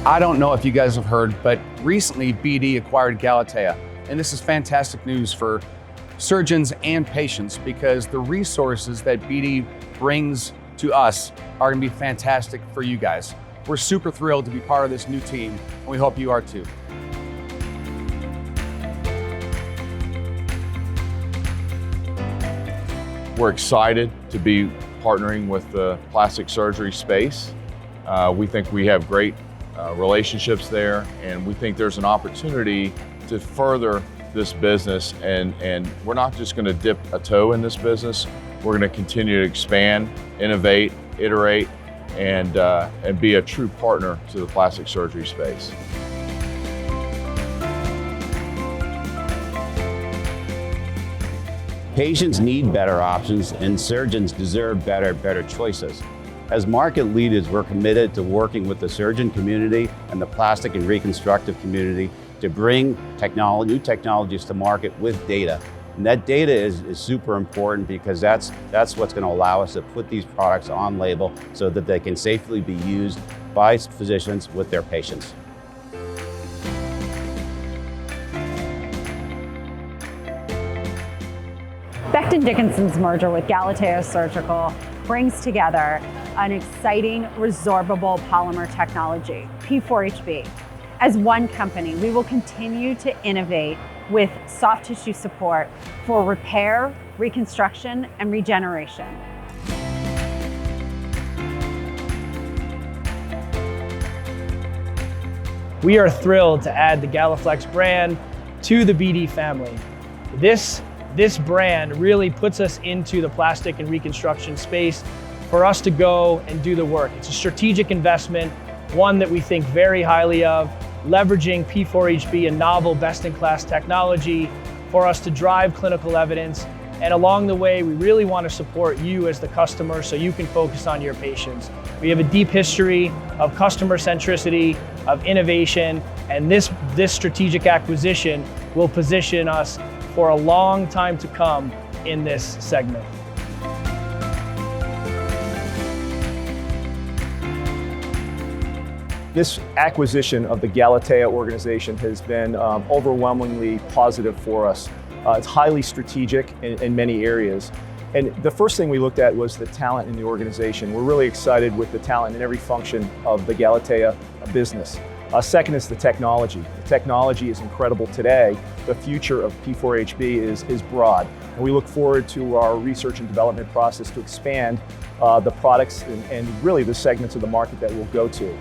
I don't know if you guys have heard, but recently BD acquired Galatea, and this is fantastic news for surgeons and patients because the resources that BD brings to us are going to be fantastic for you guys. We're super thrilled to be part of this new team, and we hope you are too. We're excited to be partnering with the plastic surgery space. We think we have great relationships there, and we think there's an opportunity to further this business, and we're not just going to dip a toe in this business. We're going to continue to expand, innovate, iterate, and be a true partner to the plastic surgery space. Patients need better options, and surgeons deserve better choices. As market leaders, we're committed to working with the surgeon community and the plastic and reconstructive community to bring new technologies to market with data. And that data is super important because that's what's going to allow us to put these products on label so that they can safely be used by physicians with their patients. Becton Dickinson's merger with Galatea Surgical brings together an exciting resorbable polymer technology, P4HB. As one company, we will continue to innovate with soft tissue support for repair, reconstruction, and regeneration. We are thrilled to add the GalaFLEX brand to the BD family. This brand really puts us into the plastic and reconstruction space for us to go and do the work. It's a strategic investment, one that we think very highly of, leveraging P4HB, a novel best-in-class technology for us to drive clinical evidence. And along the way, we really want to support you as the customer so you can focus on your patients. We have a deep history of customer centricity, of innovation, and this strategic acquisition will position us for a long time to come in this segment. This acquisition of the Galatea organization has been overwhelmingly positive for us. It's highly strategic in many areas. And the first thing we looked at was the talent in the organization. We're really excited with the talent in every function of the Galatea business. Second is the technology. The technology is incredible today. The future of P4HB is broad. And we look forward to our research and development process to expand the products and really the segments of the market that we'll go to.